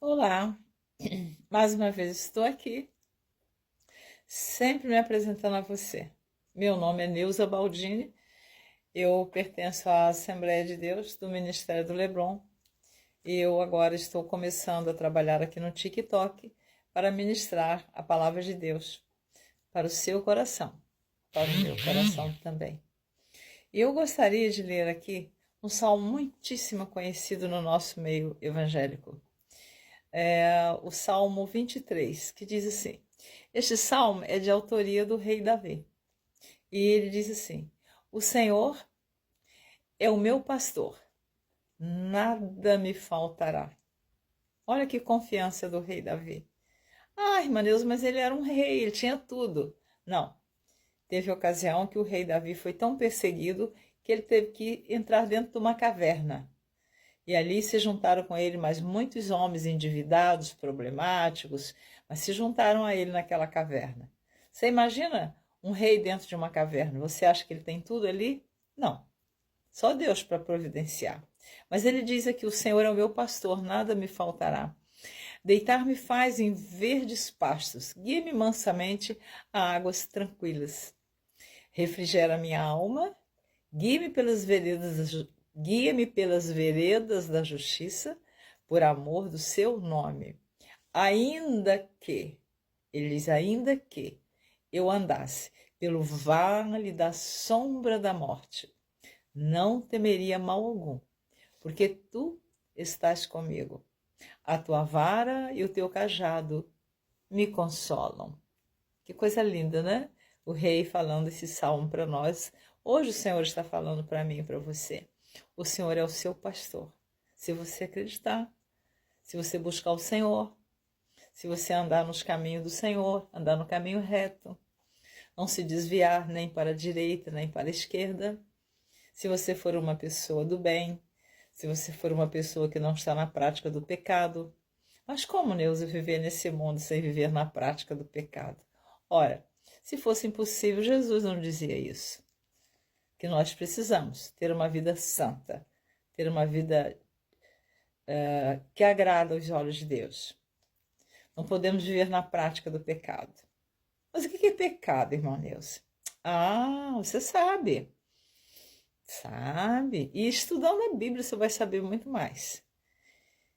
Olá, mais uma vez estou aqui, sempre me apresentando a você. Meu nome é Neuza Baldini, eu pertenço à Assembleia de Deus do Ministério do Leblon e eu agora estou começando a trabalhar aqui no TikTok para ministrar a palavra de Deus para o seu coração, para o meu coração também. E eu gostaria de ler aqui um salmo muitíssimo conhecido no nosso meio evangélico. O Salmo 23, que diz assim: este salmo é de autoria do rei Davi. E ele diz assim: o Senhor é o meu pastor, nada me faltará. Olha que confiança do rei Davi. Ah, irmã Neuza, mas ele era um rei, ele tinha tudo. Não, teve ocasião que o rei Davi foi tão perseguido que ele teve que entrar dentro de uma caverna. E ali se juntaram com ele mais muitos homens endividados, problemáticos, mas se juntaram a ele naquela caverna. Você imagina um rei dentro de uma caverna? Você acha que ele tem tudo ali? Não. Só Deus para providenciar. Mas ele diz aqui: o Senhor é o meu pastor, nada me faltará. Deitar-me faz em verdes pastos, guia-me mansamente a águas tranquilas. Refrigera minha alma, guia-me pelas veredas Guia-me pelas veredas da justiça, por amor do seu nome. Ele diz, ainda que eu andasse pelo vale da sombra da morte, não temeria mal algum, porque tu estás comigo. A tua vara e o teu cajado me consolam. Que coisa linda, né? O rei falando esse salmo para nós. Hoje o Senhor está falando para mim e para você. O Senhor é o seu pastor. Se você acreditar, se você buscar o Senhor, se você andar nos caminhos do Senhor, andar no caminho reto, não se desviar nem para a direita, nem para a esquerda, se você for uma pessoa do bem, se você for uma pessoa que não está na prática do pecado. Mas como, Neuza, viver nesse mundo sem viver na prática do pecado? Ora, se fosse impossível, Jesus não dizia isso. Que nós precisamos ter uma vida santa, ter uma vida que agrada aos olhos de Deus. Não podemos viver na prática do pecado. Mas o que é pecado, irmão Neuza? Ah, você sabe. Sabe. E estudando a Bíblia você vai saber muito mais.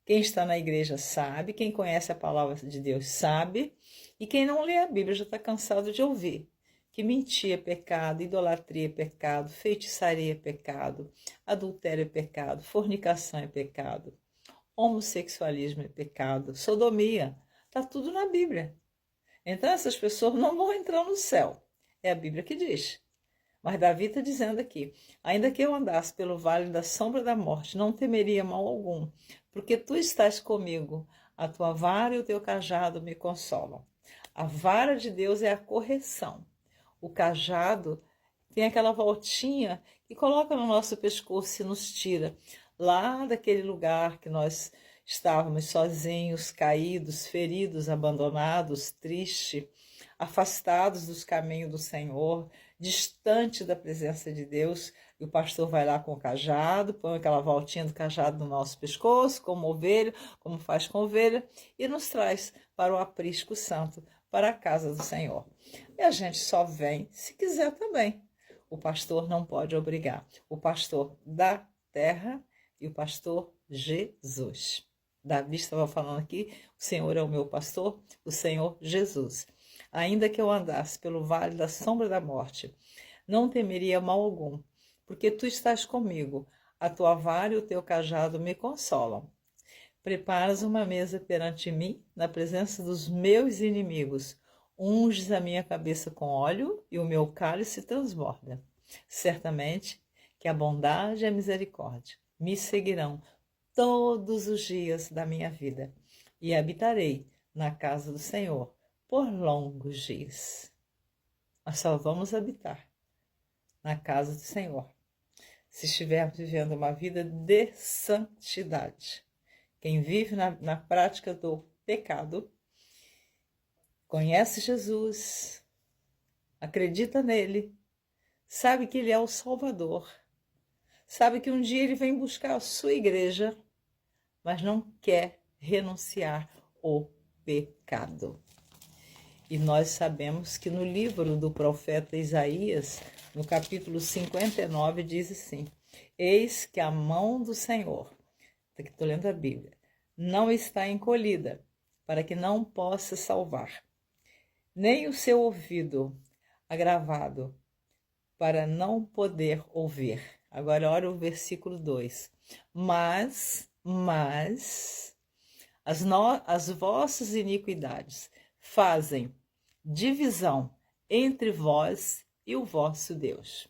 Quem está na igreja sabe, quem conhece a palavra de Deus sabe, e quem não lê a Bíblia já está cansado de ouvir que mentir é pecado, idolatria é pecado, feitiçaria é pecado, adultério é pecado, fornicação é pecado, homossexualismo é pecado, sodomia, está tudo na Bíblia. Então essas pessoas não vão entrar no céu, é a Bíblia que diz. Mas Davi está dizendo aqui: ainda que eu andasse pelo vale da sombra da morte, não temeria mal algum, porque tu estás comigo, a tua vara e o teu cajado me consolam. A vara de Deus é a correção. O cajado tem aquela voltinha que coloca no nosso pescoço e nos tira lá daquele lugar que nós estávamos sozinhos, caídos, feridos, abandonados, tristes, afastados dos caminhos do Senhor, distante da presença de Deus. E o pastor vai lá com o cajado, põe aquela voltinha do cajado no nosso pescoço, como ovelha, como faz com ovelha, e nos traz para o aprisco santo, para a casa do Senhor. E a gente só vem se quiser também. O pastor não pode obrigar. O pastor da terra e o pastor Jesus. Davi estava falando aqui: o Senhor é o meu pastor, o Senhor Jesus. Ainda que eu andasse pelo vale da sombra da morte, não temeria mal algum, porque tu estás comigo. A tua vara e o teu cajado me consolam. Preparas uma mesa perante mim, na presença dos meus inimigos. Unges a minha cabeça com óleo e o meu cálice transborda. Certamente que a bondade e a misericórdia me seguirão todos os dias da minha vida, e habitarei na casa do Senhor por longos dias. Nós só vamos habitar na casa do Senhor se estivermos vivendo uma vida de santidade. Quem vive na prática do pecado, conhece Jesus, acredita nele, sabe que ele é o Salvador, sabe que um dia ele vem buscar a sua igreja, mas não quer renunciar o pecado. E nós sabemos que no livro do profeta Isaías, no capítulo 59, diz assim: eis que a mão do Senhor, aqui estou lendo a Bíblia, não está encolhida, para que não possa salvar, nem o seu ouvido agravado, para não poder ouvir. Agora olha o versículo 2. Mas as vossas iniquidades fazem divisão entre vós e o vosso Deus.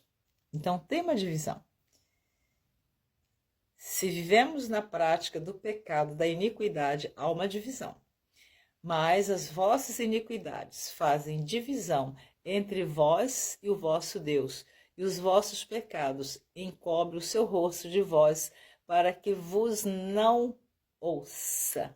Então tem uma divisão. Se vivemos na prática do pecado, da iniquidade, há uma divisão. Mas as vossas iniquidades fazem divisão entre vós e o vosso Deus, e os vossos pecados encobrem o seu rosto de vós, para que vos não ouça.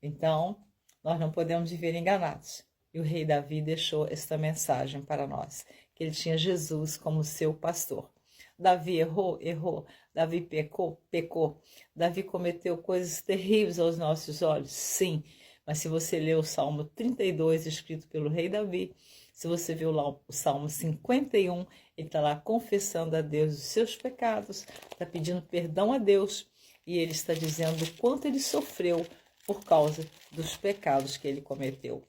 Então, nós não podemos viver enganados. E o rei Davi deixou esta mensagem para nós, que ele tinha Jesus como seu pastor. Davi errou. Davi pecou. Davi cometeu coisas terríveis aos nossos olhos, sim. Mas se você ler o Salmo 32, escrito pelo rei Davi, se você ver lá o Salmo 51, ele está lá confessando a Deus os seus pecados, está pedindo perdão a Deus, e ele está dizendo o quanto ele sofreu por causa dos pecados que ele cometeu.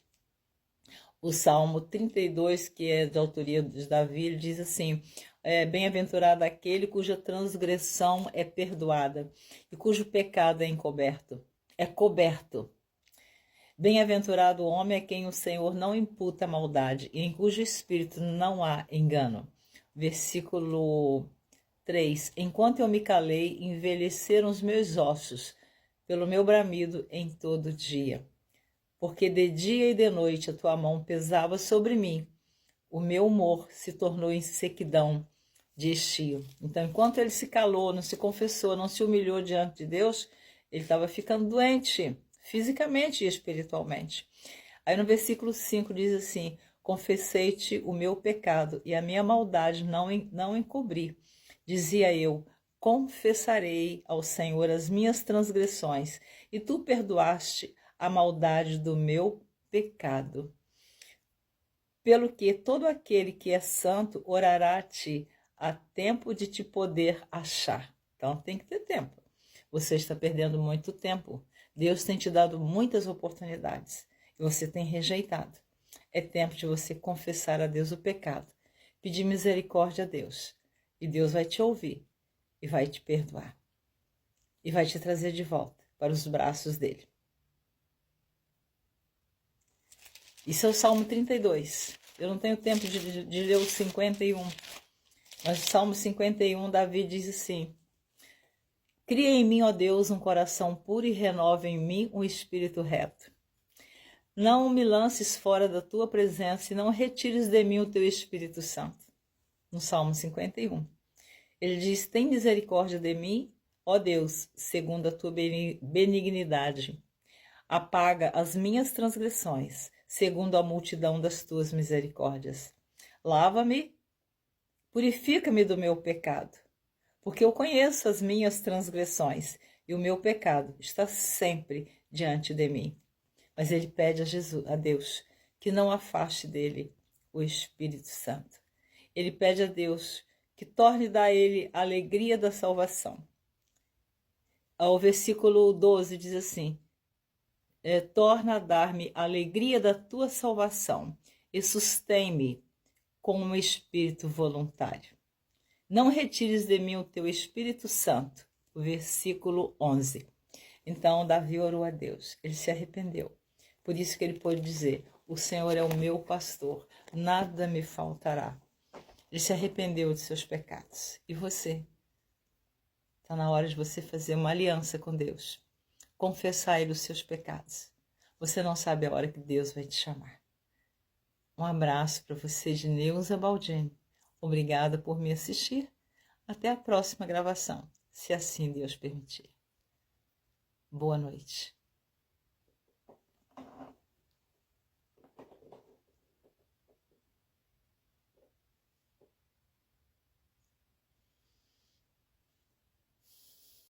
O Salmo 32, que é de autoria de Davi, ele diz assim: bem-aventurado aquele cuja transgressão é perdoada e cujo pecado é coberto. Bem-aventurado o homem a quem o Senhor não imputa maldade e em cujo espírito não há engano. Versículo 3. Enquanto eu me calei, envelheceram os meus ossos pelo meu bramido em todo dia. Porque de dia e de noite a tua mão pesava sobre mim. O meu humor se tornou em sequidão de estio. Então, enquanto ele se calou, não se confessou, não se humilhou diante de Deus, ele estava ficando doente, fisicamente e espiritualmente. Aí no versículo 5 diz assim: confessei-te o meu pecado e a minha maldade não encobri. Dizia eu: confessarei ao Senhor as minhas transgressões, e tu perdoaste a maldade do meu pecado. Pelo que todo aquele que é santo orará a ti, a tempo de te poder achar. Então tem que ter tempo. Você está perdendo muito tempo. Deus tem te dado muitas oportunidades e você tem rejeitado. É tempo de você confessar a Deus o pecado, pedir misericórdia a Deus, e Deus vai te ouvir e vai te perdoar e vai te trazer de volta para os braços dele. Isso é o Salmo 32. Eu não tenho tempo de ler o 51. Mas o Salmo 51, Davi diz assim: cria em mim, ó Deus, um coração puro e renova em mim um espírito reto. Não me lances fora da tua presença e não retires de mim o teu Espírito Santo. No Salmo 51. Ele diz: tem misericórdia de mim, ó Deus, segundo a tua benignidade. Apaga as minhas transgressões, segundo a multidão das tuas misericórdias. Lava-me, purifica-me do meu pecado, porque eu conheço as minhas transgressões e o meu pecado está sempre diante de mim. Mas ele pede a Deus que não afaste dele o Espírito Santo. Ele pede a Deus que torne a ele a alegria da salvação. O versículo 12 diz assim: torna a dar-me a alegria da tua salvação e sustém-me com um espírito voluntário. Não retires de mim o teu Espírito Santo. O versículo 11. Então Davi orou a Deus, ele se arrependeu. Por isso que ele pôde dizer: o Senhor é o meu pastor, nada me faltará. Ele se arrependeu de seus pecados. E você? Está na hora de você fazer uma aliança com Deus. Confessar a Ele os seus pecados. Você não sabe a hora que Deus vai te chamar. Um abraço para você, de Neuza Baldini. Obrigada por me assistir. Até a próxima gravação, se assim Deus permitir. Boa noite.